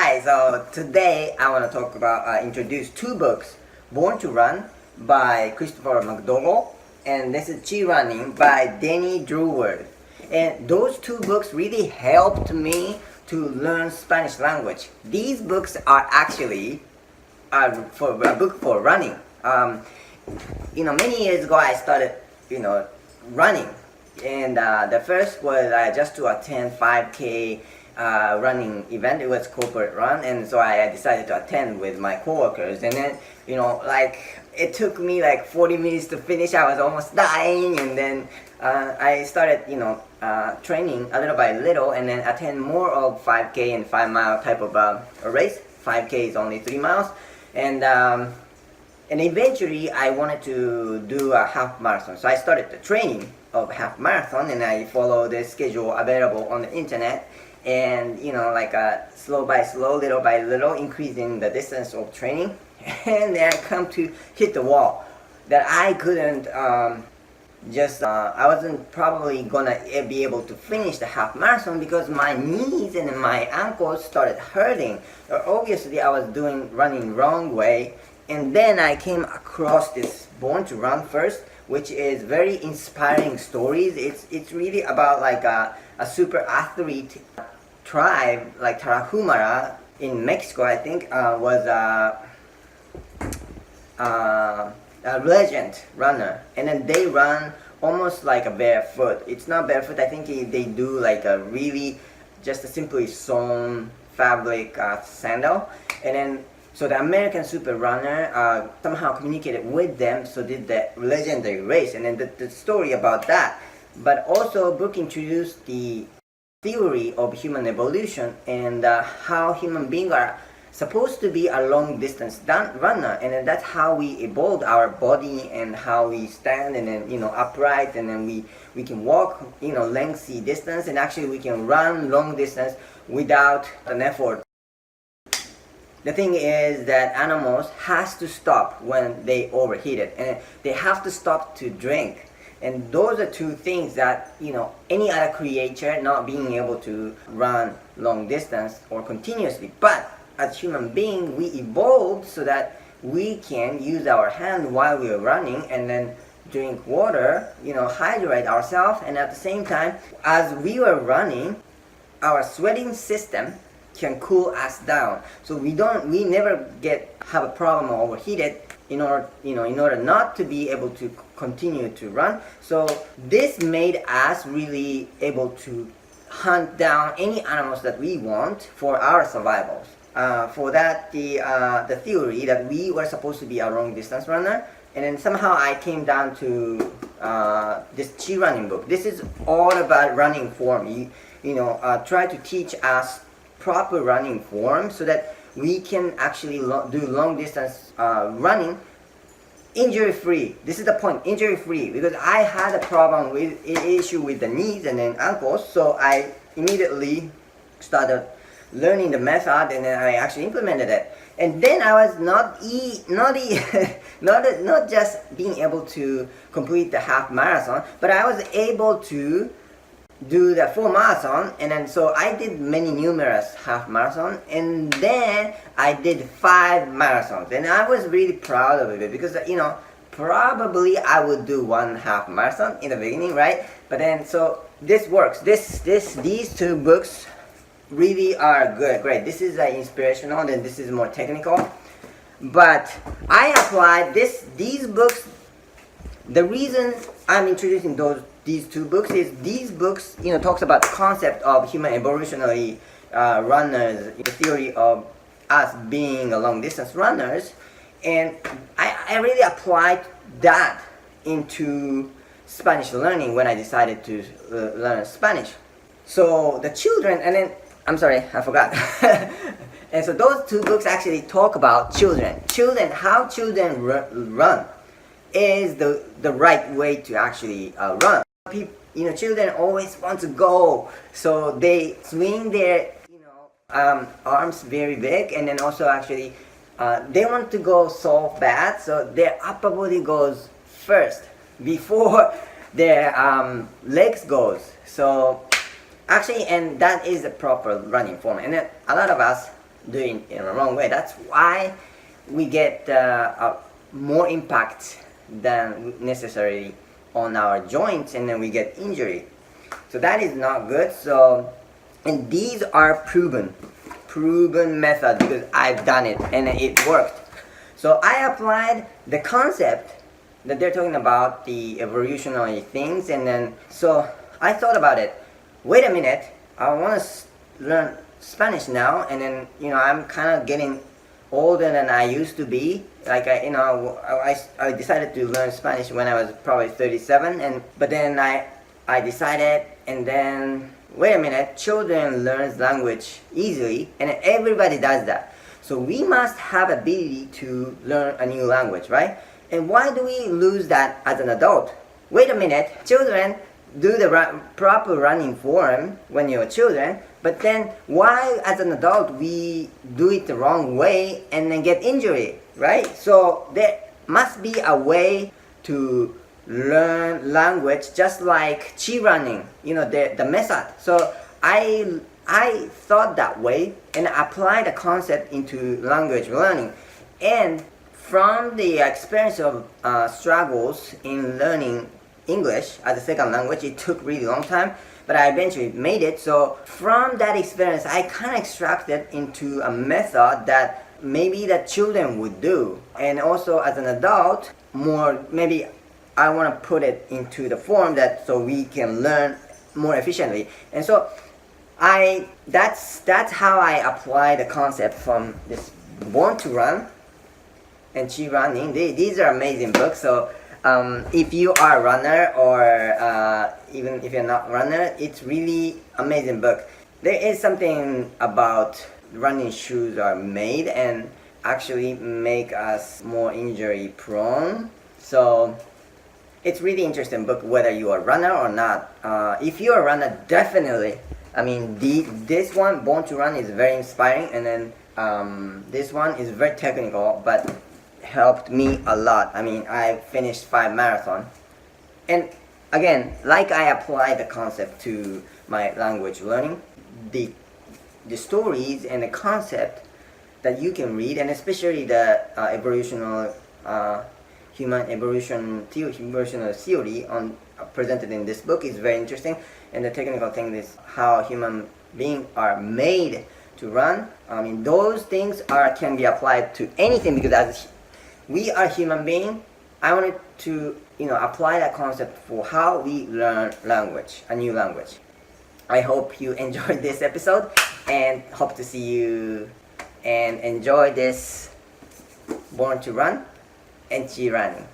Hi, so today I want to talk about, introduce two books, Born to Run by Christopher Mcdougall, and this is Chi Running by Danny Dreward. And those two books really helped me to learn Spanish language. These books are actually for a book for running. Many years ago I started, running. And the first was just to attend 5K running event. It was corporate run, and so I decided to attend with my coworkers. And then, it took me like 40 minutes to finish. I was almost dying, and then I started, training a little by little, and then attend more of 5K and 5-mile type of a race. 5K is only 3 miles, and eventually I wanted to do a half marathon. So I started the training of half marathon, and I follow the schedule available on the internet, and slow by slow, little by little, increasing the distance of training. And then I come to hit the wall that I couldn't I wasn't probably gonna be able to finish the half marathon because my knees and my ankles started hurting. Obviously I was running wrong way. And then I came across this Born to Run first, which is very inspiring stories. It's really about a super athlete tribe like Tarahumara in Mexico, I think, was a legend runner, and then they run almost like a barefoot. It's not barefoot. I think they do like a really just a simply sewn fabric sandal, and then. So the American super runner somehow communicated with them, so did the legendary race, and then the story about that. But also, book introduced the theory of human evolution and how human beings are supposed to be a long distance runner, and then that's how we evolved our body and how we stand, and then upright, and then we can walk lengthy distance, and actually we can run long distance without an effort. The thing is that animals has to stop when they overheated, and they have to stop to drink. And those are two things that, any other creature not being able to run long distance or continuously. But as human beings, we evolved so that we can use our hand while we're running and then drink water, hydrate ourselves. And at the same time, as we were running, our sweating system can cool us down, so we never have a problem or overheated in order not to be able to continue to run. So this made us really able to hunt down any animals that we want for our survival. For that, the theory that we were supposed to be a long distance runner, and then somehow I came down to this Chi Running book. This is all about running form. Try to teach us proper running form so that we can actually do long distance running injury free. This is the point, injury free, because I had a problem with issue with the knees and then ankles, so I immediately started learning the method, and then I actually implemented it. And then I was not just being able to complete the half marathon, but I was able to do the full marathon, and then so I did numerous half marathon, and then I did 5 marathons, and I was really proud of it because probably I would do 1 half marathon in the beginning, right? But then so this works. These two books really are great. This is inspirational, and this is more technical. But I applied these books. The reason I'm introducing these two books is these books talks about the concept of human evolutionary runners, the theory of us being a long distance runners, and I really applied that into Spanish learning when I decided to learn Spanish. So the children, and then I'm sorry, I forgot. And so those two books actually talk about children, how children run is the right way to actually run. Children always want to go, so they swing their arms very big, and then also actually they want to go so bad, so their upper body goes first before their legs goes. So actually, and that is the proper running form. And then a lot of us doing it in a wrong way. That's why we get more impact than necessary on our joints, and then we get injury. So that is not good. So, and these are proven method because I've done it and it worked. So I applied the concept that they're talking about, the evolutionary things, and then so I thought about it. Wait a minute, I want to learn Spanish now, and then I'm kind of getting older than I used to be. Like I decided to learn Spanish when I was probably 37, but then I decided, and then wait a minute, children learn language easily, and everybody does that. So we must have ability to learn a new language, right? And why do we lose that as an adult? Wait a minute, children do the proper running form when you're children, but then why as an adult we do it the wrong way and then get injury, right? So there must be a way to learn language just like chi running, the method. So I thought that way and applied the concept into language learning. And from the experience of struggles in learning English as a second language, it took really long time, but I eventually made it. So from that experience, I kind of extracted into a method that maybe that children would do. And also as an adult, more maybe I want to put it into the form that so we can learn more efficiently. And so that's how I apply the concept from this Born to Run and Chi Running. These are amazing books. So if you are a runner or even if you're not a runner, it's really amazing book. There is something about running shoes are made and actually make us more injury prone. So it's really interesting book whether you are a runner or not. If you're a runner, definitely. I mean, this one, Born to Run, is very inspiring, and then this one is very technical, but helped me a lot. I mean, I finished 5 marathons. And again, like I apply the concept to my language learning, the stories and the concept that you can read, and especially the evolutional human evolutional theory on presented in this book is very interesting. And the technical thing is how human beings are made to run. I mean, those things can be applied to anything, because as we are human beings, I wanted to apply that concept for how we learn language, a new language. I hope you enjoyed this episode and hope to see you and enjoy this Born to Run and Chi running.